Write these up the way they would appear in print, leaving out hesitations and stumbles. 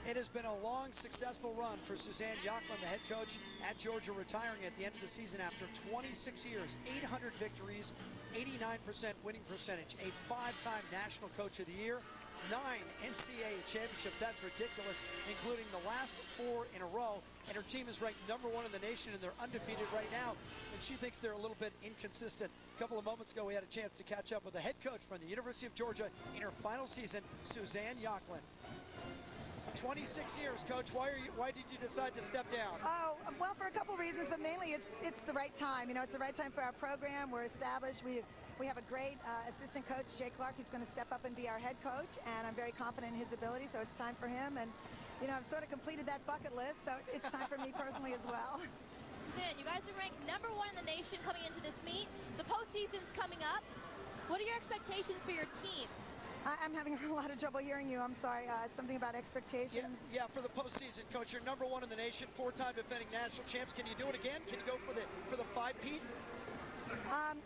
It has been a long, successful run for Suzanne Yochlin, the head coach at Georgia, retiring at the end of the season after 26 years, 800 victories, 89% winning percentage, a 5-time National Coach of the Year, 9 NCAA championships. That's ridiculous, including the last 4 in a row. And her team is ranked #1 in the nation, and they're undefeated right now. And she thinks they're a little bit inconsistent. A couple of moments ago, we had a chance to catch up with the head coach from the University of Georgia in her final season, Suzanne Yochlin. 26 years, Coach. Why did you decide to step down? Oh, well, for a couple reasons, but mainly it's the right time. You know, it's the right time for our program. We're established. We have a great assistant coach, Jay Clark, who's going to step up and be our head coach, and I'm very confident in his ability, so it's time for him. And, you know, I've sort of completed that bucket list, so it's time for me personally as well. Suzanne, you guys are ranked #1 in the nation coming into this meet. The postseason's coming up. What are your expectations for your team? I'm having a lot of trouble hearing you. I'm sorry. It's something about expectations. Yeah, for the postseason, Coach, you're #1 in the nation, 4-time defending national champs. Can you do it again? Can you go for the 5-peat?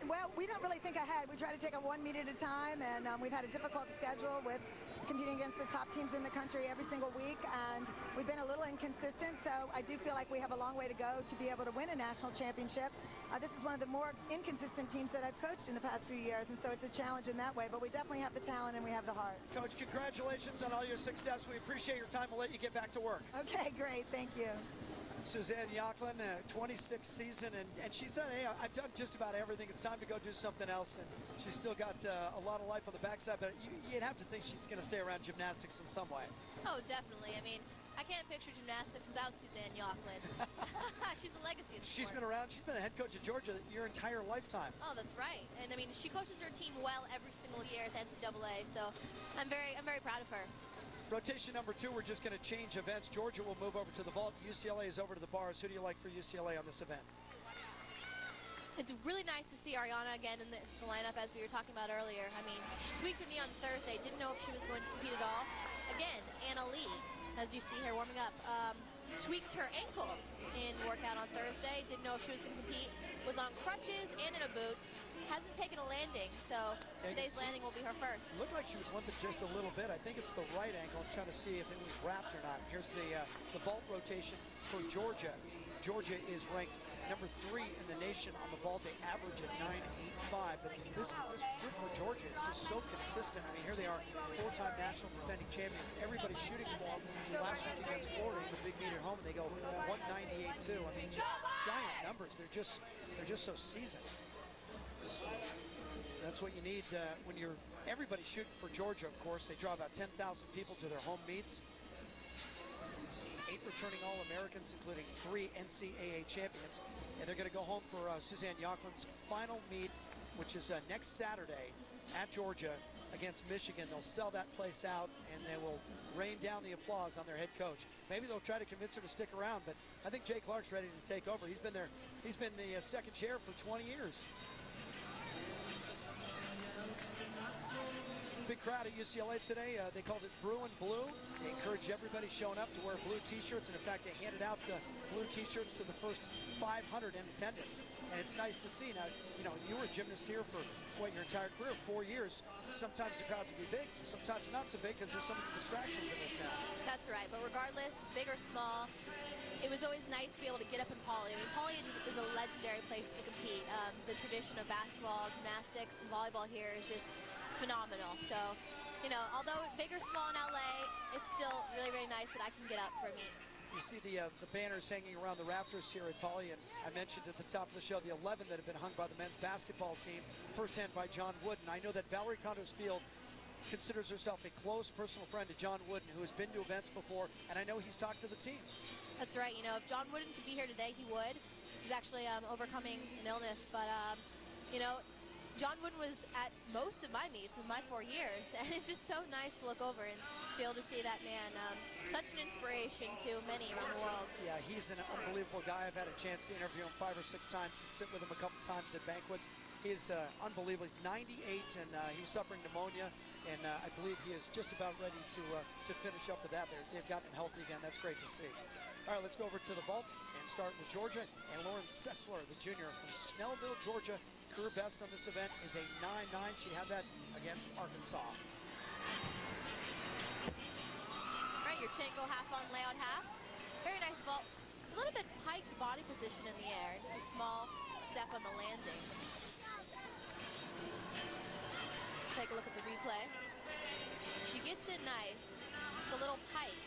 Well, we don't really think ahead. We try to take it 1 meet at a time, and we've had a difficult schedule with competing against the top teams in the country every single week, and we've been a little inconsistent, so I do feel like we have a long way to go to be able to win a national championship. This is one of the more inconsistent teams that I've coached in the past few years, and so it's a challenge in that way, but we definitely have the talent and we have the heart. Coach, congratulations on all your success. We appreciate your time. We'll let you get back to work. Okay, great. Thank you. Suzanne Yochlin, 26th season, and she said, hey, I've done just about everything. It's time to go do something else, and she's still got a lot of life on the backside, but you'd have to think she's going to stay around gymnastics in some way. Oh, definitely. I mean, I can't picture gymnastics without Suzanne Yochlin. She's a legacy in the She's sport. been around. She's been the head coach of Georgia your entire lifetime. Oh, that's right. And I mean, she coaches her team well every single year at the NCAA, so I'm very proud of her. Rotation #2, we're just going to change events. Georgia will move over to the vault. UCLA is over to the bars. Who do you like for UCLA on this event? It's really nice to see Ariana again in the lineup, as we were talking about earlier. I mean, she tweaked her knee on Thursday, didn't know if she was going to compete at all. Again, Anna Lee, as you see her warming up, tweaked her ankle in workout on Thursday, didn't know if she was going to compete, was on crutches and in a boot. Hasn't taken a landing, so today's landing will be her first. It looked like she was limping just a little bit. I think it's the right ankle. I'm trying to see if it was wrapped or not. Here's the vault rotation for Georgia. Georgia is ranked #3 in the nation on the vault. They average at 9.85. But this group for Georgia is just so consistent. I mean, here they are, 4-time national defending champions. Everybody's shooting for them. Last week against Florida in the big meet at home, and they go 198.2. I mean, giant numbers. They're just so seasoned. That's what you need when you're everybody's shooting for Georgia, of course. They draw about 10,000 people to their home meets. 8 returning All-Americans, including 3 NCAA champions. And they're going to go home for Suzanne Yochlin's final meet, which is next Saturday at Georgia against Michigan. They'll sell that place out, and they will rain down the applause on their head coach. Maybe they'll try to convince her to stick around, but I think Jay Clark's ready to take over. He's been there. He's been the second chair for 20 years. Big crowd at UCLA today. They called it Brew and Blue. They encouraged everybody showing up to wear blue t-shirts, and in fact, they handed out blue t-shirts to the first 500 in attendance. And it's nice to see. Now, you know, you were a gymnast here for your entire career, 4 years. Sometimes the crowds will be big, sometimes not so big because there's so many distractions in this town. That's right, but regardless, big or small, it was always nice to be able to get up in Poly. I mean, Poly is a legendary place to compete. The tradition of basketball, gymnastics, and volleyball here is just phenomenal. So, you know, although big or small in LA, it's still really, really nice that I can get up for a meet. You see the banners hanging around the rafters here at Poly, and I mentioned at the top of the show the 11 that have been hung by the men's basketball team, firsthand by John Wooden. I know that Valerie Condos-Field considers herself a close personal friend to John Wooden, who has been to events before, and I know he's talked to the team. That's right. You know, if John Wooden could be here today, he would. He's actually overcoming an illness, but, you know, John Wooden was at most of my meets in my 4 years, and it's just so nice to look over and be able to see that man. Such an inspiration to many around the world. Yeah, he's an unbelievable guy. I've had a chance to interview him 5 or 6 times and sit with him a couple times at banquets. He's unbelievable. He's 98, and he's suffering pneumonia, and I believe he is just about ready to finish up with that. They've gotten him healthy again. That's great to see. All right, let's go over to the vault and start with Georgia. And Lauren Sessler, the junior from Snellville, Georgia. Career best on this event is a 9.9. She had that against Arkansas. All right, your Yurchenko half on layout half. Very nice vault. A little bit piked body position in the air. Just a small step on the landing. Take a look at the replay. She gets in nice. It's a little pike.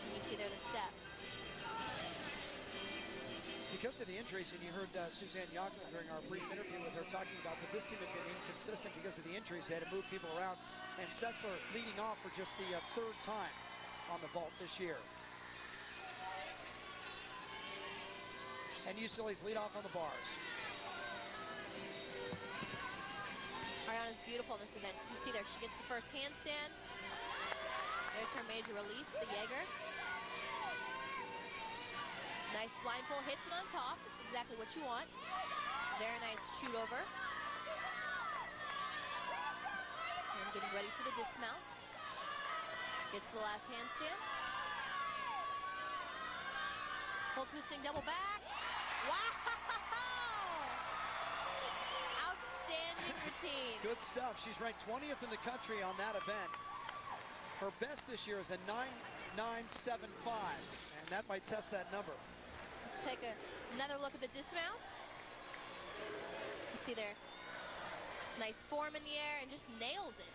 And you see there the step. Because of the injuries, and you heard Suzanne Yakla during our brief interview with her talking about that this team had been inconsistent because of the injuries. They had to move people around. And Sessler leading off for just the third time on the vault this year. And UCLA's lead off on the bars. Ariana's beautiful in this event. You see there, she gets the first handstand. There's her major release, the Jaeger. Nice blind pull, hits it on top. That's exactly what you want. Very nice shoot over. And getting ready for the dismount. Gets the last handstand. Full twisting double back. Wow! Outstanding routine. Good stuff. She's ranked 20th in the country on that event. Her best this year is a 9.975, and that might test that number. Let's take another look at the dismount. You see there, nice form in the air and just nails it.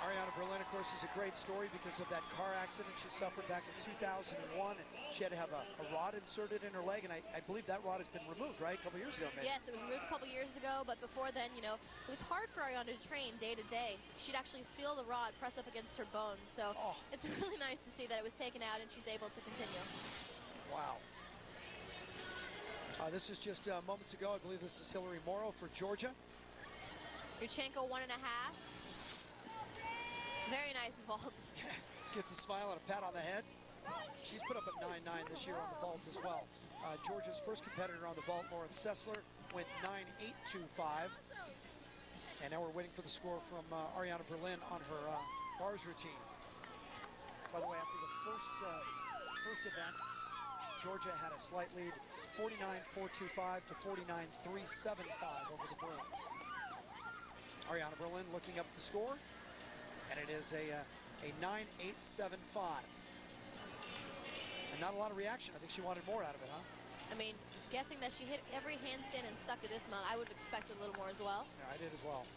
Ariana Berlin, of course, is a great story because of that car accident she suffered back in 2001, and she had to have a rod inserted in her leg, and I believe that rod has been removed, right? A couple years ago, maybe. Yes, it was removed a couple years ago, but before then, you know, it was hard for Ariana to train day to day. She'd actually feel the rod press up against her bone, so it's really nice to see that it was taken out and she's able to continue. Wow. This is just moments ago. I believe this is Hilary Mauro for Georgia. Yurchenko 1.5. Very nice vault. Gets a smile and a pat on the head. She's put up a 9.9 this year on the vault as well. Georgia's first competitor on the vault, Sessler, went 9.825. And now we're waiting for the score from Ariana Berlin on her bars routine. By the way, after the first event, Georgia had a slight lead, 49.425 to 49.375 over the Bruins. Ariana Berlin looking up the score. And it is a 9.875. And not a lot of reaction. I think she wanted more out of it, huh? I mean, guessing that she hit every handstand and stuck the dismount, I would have expected a little more as well. Yeah, I did as well.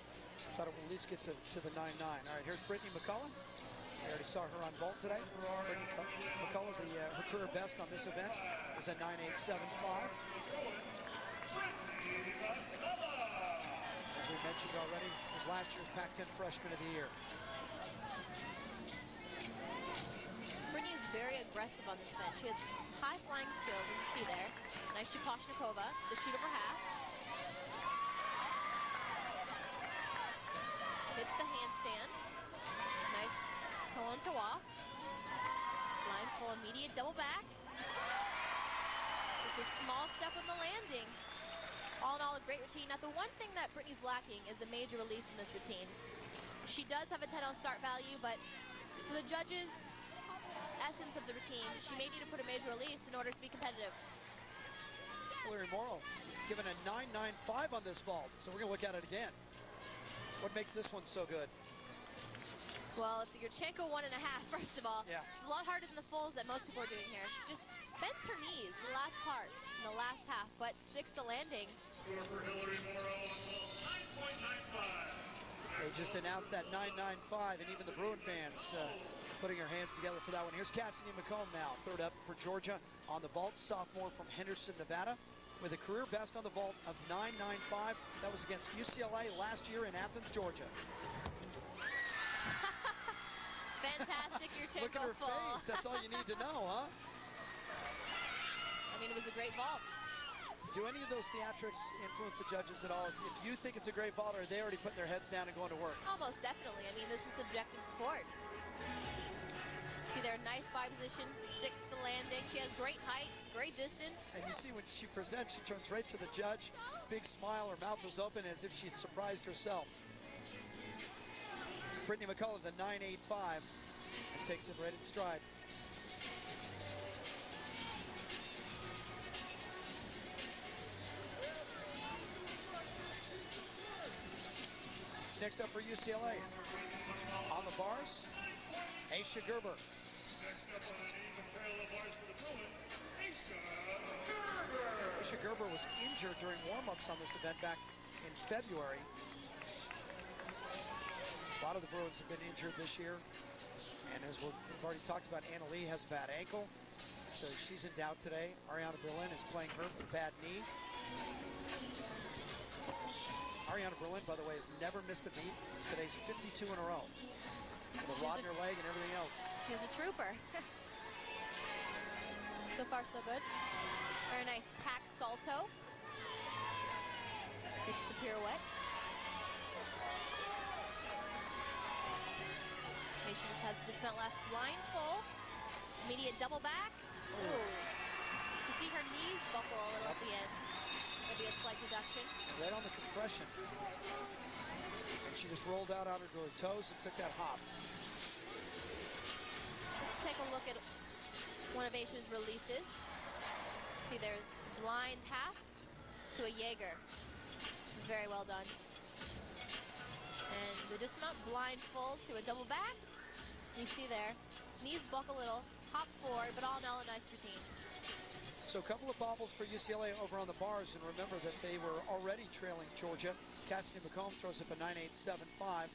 Thought it would at least get to the 9.9. All right, here's Brittani McCullough. We already saw her on vault today. Brittani McCullough, her career best on this event is a 9.875. As we mentioned already, was last year's Pac-10 Freshman of the Year. Brittani is very aggressive on this event. She has high flying skills, as you see there. Nice Shikoshnikova, the shoot over half. Hits the handstand. Nice toe on toe off. Line full immediate double back. Just a small step on the landing. All in all, a great routine. Now, the one thing that Brittani's lacking is a major release in this routine. She does have a 10 on start value, but for the judges' essence of the routine, she may need to put a major release in order to be competitive. Hilary Mauro given a 9.95 on this vault, so we're going to look at it again. What makes this one so good? Well, it's a Yurchenko 1.5, first of all. Yeah. It's a lot harder than the fulls that most people are doing here. She just bends her knees in the last part, in the last half, but sticks the landing. Score for Hilary Mauro, 9.95. They just announced that 9.95, and even the Bruin fans putting their hands together for that one. Here's Cassidy McComb now, third up for Georgia on the vault, sophomore from Henderson, Nevada, with a career best on the vault of 9.95. That was against UCLA last year in Athens, Georgia. Fantastic Yurchenko Look at her full. face. That's all you need to know, huh? I mean, it was a great vault. Do any of those theatrics influence the judges at all? If you think it's a great vault, are they already putting their heads down and going to work? Almost definitely. I mean, this is subjective sport. See there, nice body position, sixth the landing. She has great height, great distance. And you see when she presents, she turns right to the judge. Big smile, her mouth was open as if she'd surprised herself. Brittani McCullough, the 9.85, and takes it right in stride. Next up for UCLA, on the bars, Aisha Gerber. Next up on the even parallel bars for the Bruins, Aisha Gerber. Aisha Gerber was injured during warm-ups on this event back in February. A lot of the Bruins have been injured this year. And as we've already talked about, Anna Lee has a bad ankle, so she's in doubt today. Ariana Berlin is playing her with a bad knee. Ariana Berlin, by the way, has never missed a beat. Today's 52 in a row. With a rod in her leg and everything else. She's a trooper. So far, so good. Very nice pack salto. It's the pirouette. She just has dismount left blind full. Immediate double back. Ooh. You see her knees buckle a little at the end. There'll be a slight reduction. Right on the compression. And she just rolled out onto her toes and took that hop. Let's take a look at one of Aisha's releases. See, there's a blind tap to a Jaeger. Very well done. And the dismount blind full to a double back. You see there, knees buckle a little, hop forward, but all in all a nice routine. So a couple of bobbles for UCLA over on the bars, and remember that they were already trailing Georgia. Cassidy McComb throws up a 9.875.